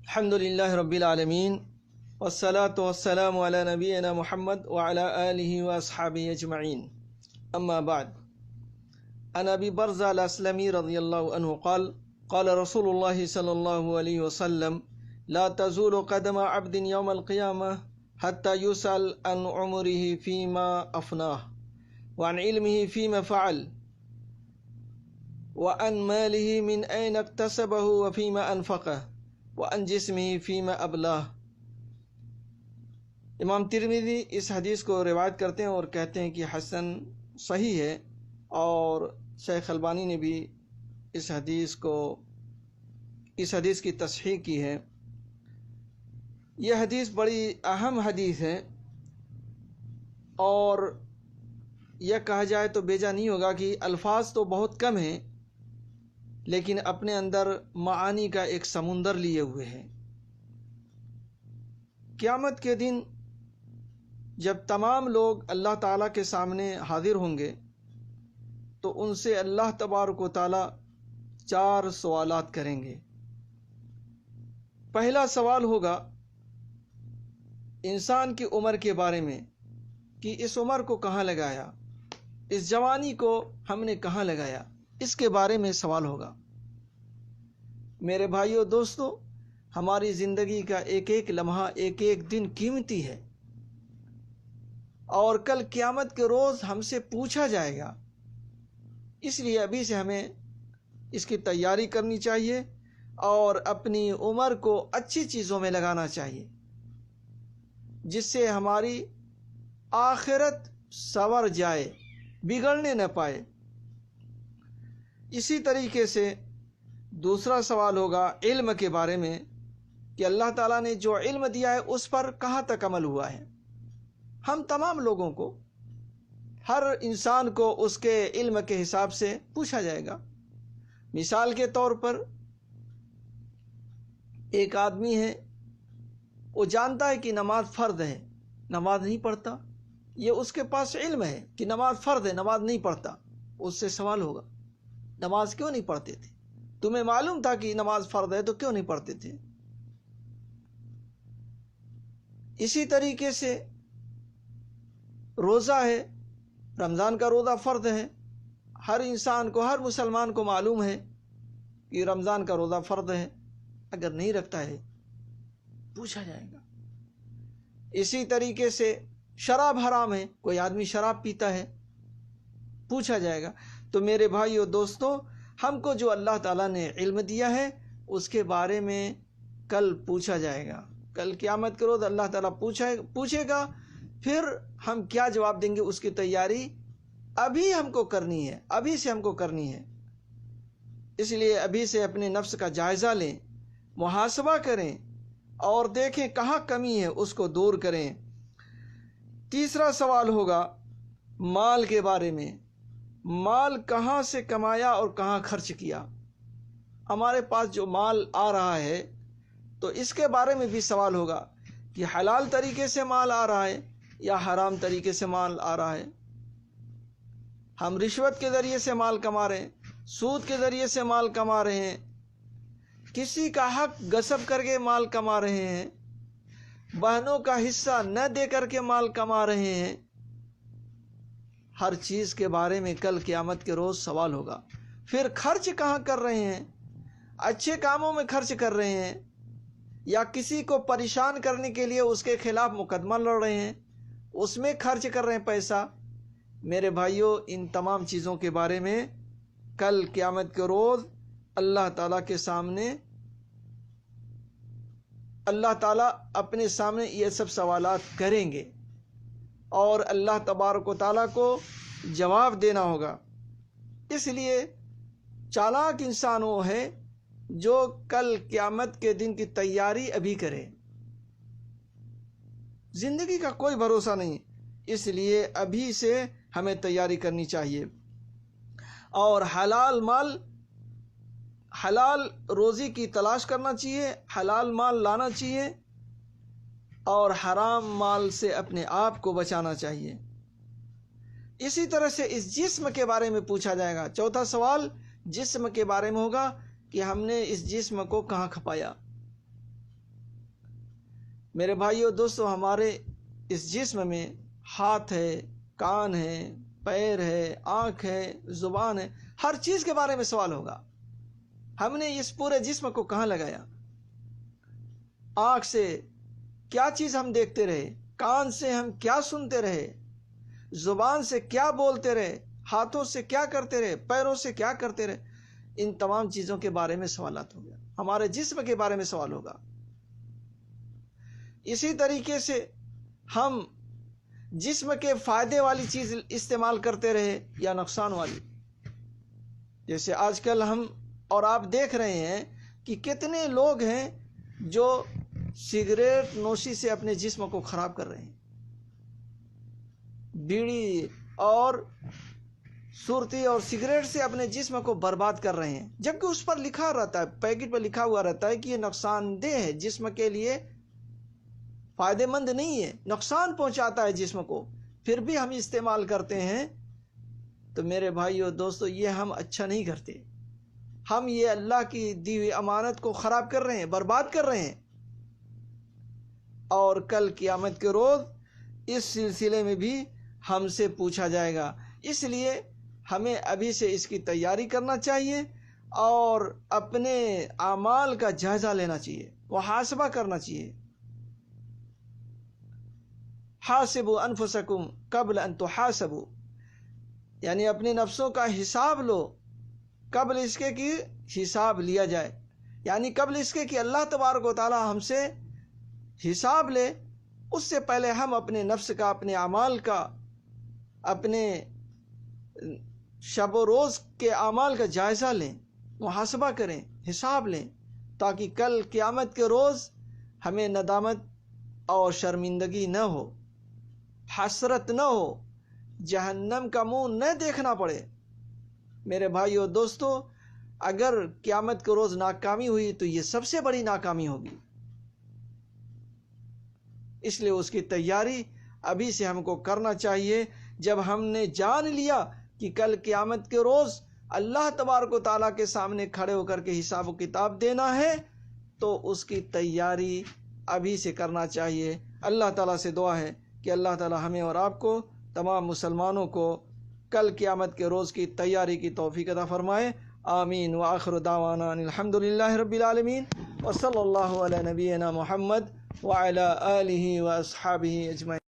الحمدللہ رب العالمین والصلاة والسلام علی نبینا محمد وعلی آلہ واصحابہ اجمعین اما بعد عن ابی برزة الاسلمی رضی اللہ عنہ قال قال رسول اللہ صلی اللہ علیہ وسلم لا تزول قدم عبد یوم القیامہ حتى يسأل عن عمره فيما أفناه وعن علمه فيما فعل وعن ماله من أين اكتسبه وفيما أنفقه وعن جسمه فيما أبلاه۔ امام ترمذی اس حدیث کو روایت کرتے ہیں اور کہتے ہیں کہ حسن صحیح ہے، اور شیخ البانی نے بھی اس حدیث کی تصحیح کی ہے۔ یہ حدیث بڑی اہم حدیث ہے، اور یہ کہا جائے تو بیجا نہیں ہوگا کہ الفاظ تو بہت کم ہیں، لیکن اپنے اندر معانی کا ایک سمندر لیے ہوئے ہیں۔ قیامت کے دن جب تمام لوگ اللہ تعالیٰ کے سامنے حاضر ہوں گے تو ان سے اللہ تبارک و تعالیٰ 4 سوالات کریں گے۔ پہلا سوال ہوگا انسان کی عمر کے بارے میں کہ اس عمر کو کہاں لگایا، اس جوانی کو ہم نے کہاں لگایا، اس کے بارے میں سوال ہوگا۔ میرے بھائیو دوستو، ہماری زندگی کا ایک ایک لمحہ، ایک ایک دن قیمتی ہے، اور کل قیامت کے روز ہم سے پوچھا جائے گا۔ اس لیے ابھی سے ہمیں اس کی تیاری کرنی چاہیے اور اپنی عمر کو اچھی چیزوں میں لگانا چاہیے، جس سے ہماری آخرت سنور جائے، بگڑنے نہ پائے۔ اسی طریقے سے دوسرا سوال ہوگا علم کے بارے میں کہ اللہ تعالیٰ نے جو علم دیا ہے اس پر کہاں تک عمل ہوا ہے۔ ہم تمام لوگوں کو، ہر انسان کو اس کے علم کے حساب سے پوچھا جائے گا۔ مثال کے طور پر ایک آدمی ہے، وہ جانتا ہے کہ نماز فرض ہے، نماز نہیں پڑھتا، یہ اس کے پاس علم ہے کہ نماز فرض ہے، نماز نہیں پڑھتا۔ اس سے سوال ہوگا نماز کیوں نہیں پڑھتے تھے؟ تمہیں معلوم تھا کہ نماز فرض ہے تو کیوں نہیں پڑھتے تھے؟ اسی طریقے سے روزہ ہے، رمضان کا روزہ فرض ہے، ہر انسان کو، ہر مسلمان کو معلوم ہے کہ رمضان کا روزہ فرض ہے، اگر نہیں رکھتا ہے پوچھا جائے گا۔ اسی طریقے سے شراب حرام ہے، کوئی آدمی شراب پیتا ہے، پوچھا جائے گا۔ تو میرے بھائیو دوستو، ہم کو جو اللہ تعالیٰ نے علم دیا ہے اس کے بارے میں کل پوچھا جائے گا۔ کل قیامت کے روز اللہ تعالیٰ پوچھے گا، پھر ہم کیا جواب دیں گے، اس کی تیاری ابھی ہم کو کرنی ہے، ابھی سے ہم کو کرنی ہے۔ اس لیے ابھی سے اپنے نفس کا جائزہ لیں، محاسبہ کریں اور دیکھیں کہاں کمی ہے، اس کو دور کریں۔ تیسرا سوال ہوگا مال کے بارے میں، مال کہاں سے کمایا اور کہاں خرچ کیا۔ ہمارے پاس جو مال آ رہا ہے تو اس کے بارے میں بھی سوال ہوگا کہ حلال طریقے سے مال آ رہا ہے یا حرام طریقے سے مال آ رہا ہے۔ ہم رشوت کے ذریعے سے مال کما رہے ہیں، سود کے ذریعے سے مال کما رہے ہیں، کسی کا حق غصب کر کے مال کما رہے ہیں، بہنوں کا حصہ نہ دے کر کے مال کما رہے ہیں۔ ہر چیز کے بارے میں کل قیامت کے روز سوال ہوگا۔ پھر خرچ کہاں کر رہے ہیں؟ اچھے کاموں میں خرچ کر رہے ہیں یا کسی کو پریشان کرنے کے لیے اس کے خلاف مقدمہ لڑ رہے ہیں، اس میں خرچ کر رہے ہیں پیسہ؟ میرے بھائیوں، ان تمام چیزوں کے بارے میں کل قیامت کے روز اللہ تعالیٰ کے سامنے، اللہ تعالیٰ اپنے سامنے یہ سب سوالات کریں گے اور اللہ تبارک و تعالیٰ کو جواب دینا ہوگا۔ اس لیے چالاک انسان وہ ہے جو کل قیامت کے دن کی تیاری ابھی کرے۔ زندگی کا کوئی بھروسہ نہیں، اس لیے ابھی سے ہمیں تیاری کرنی چاہیے، اور حلال مال، حلال روزی کی تلاش کرنا چاہیے، حلال مال لانا چاہیے، اور حرام مال سے اپنے آپ کو بچانا چاہیے۔ اسی طرح سے اس جسم کے بارے میں پوچھا جائے گا۔ چوتھا سوال جسم کے بارے میں ہوگا کہ ہم نے اس جسم کو کہاں کھپایا، میرے بھائیو دوستو، ہمارے اس جسم میں ہاتھ ہے، کان ہے، پیر ہے، آنکھ ہے، زبان ہے، ہر چیز کے بارے میں سوال ہوگا۔ ہم نے اس پورے جسم کو کہاں لگایا؟ آنکھ سے کیا چیز ہم دیکھتے رہے، کان سے ہم کیا سنتے رہے، زبان سے کیا بولتے رہے، ہاتھوں سے کیا کرتے رہے، پیروں سے کیا کرتے رہے، ان تمام چیزوں کے بارے میں سوالات ہو گیا، ہمارے جسم کے بارے میں سوال ہوگا۔ اسی طریقے سے ہم جسم کے فائدے والی چیز استعمال کرتے رہے یا نقصان والی۔ جیسے آج کل ہم اور آپ دیکھ رہے ہیں کہ کتنے لوگ ہیں جو سگریٹ نوشی سے اپنے جسم کو خراب کر رہے ہیں، بیڑی اور سرتی اور سگریٹ سے اپنے جسم کو برباد کر رہے ہیں، جبکہ اس پر لکھا رہتا ہے، پیکٹ پر لکھا ہوا رہتا ہے کہ یہ نقصان دہ ہے، جسم کے لیے فائدہ مند نہیں ہے، نقصان پہنچاتا ہے جسم کو، پھر بھی ہم استعمال کرتے ہیں۔ تو میرے بھائیو دوستو، یہ ہم اچھا نہیں کرتے، ہم یہ اللہ کی دی ہوئی امانت کو خراب کر رہے ہیں، برباد کر رہے ہیں، اور کل قیامت کے روز اس سلسلے میں بھی ہم سے پوچھا جائے گا۔ اس لیے ہمیں ابھی سے اس کی تیاری کرنا چاہیے اور اپنے اعمال کا جائزہ لینا چاہیے، محاسبہ کرنا چاہیے۔ حاسبوا انفسکم قبل ان تحاسبوا، یعنی اپنے نفسوں کا حساب لو قبل اس کے کہ حساب لیا جائے، یعنی قبل اس کے کہ اللہ تبارک و تعالی ہم سے حساب لے، اس سے پہلے ہم اپنے نفس کا، اپنے اعمال کا، اپنے شب و روز کے اعمال کا جائزہ لیں، محاسبہ کریں، حساب لیں، تاکہ کل قیامت کے روز ہمیں ندامت اور شرمندگی نہ ہو، حسرت نہ ہو، جہنم کا منہ نہ دیکھنا پڑے۔ میرے بھائیو دوستو، اگر قیامت کے روز ناکامی ہوئی تو یہ سب سے بڑی ناکامی ہوگی، اس لیے اس کی تیاری ابھی سے ہم کو کرنا چاہیے۔ جب ہم نے جان لیا کہ کل قیامت کے روز اللہ تبارک و تعالیٰ کے سامنے کھڑے ہو کر کے حساب و کتاب دینا ہے، تو اس کی تیاری ابھی سے کرنا چاہیے۔ اللہ تعالیٰ سے دعا ہے کہ اللہ تعالیٰ ہمیں اور آپ کو، تمام مسلمانوں کو، کل قیامت کے روز کی تیاری کی توفیق عطا فرمائے۔ آمین۔ وآخر دعوانا ان الحمدللہ رب العالمین، وصلی اللہ علی نبینا محمد وعلی آلہ واصحابہ اجمعین۔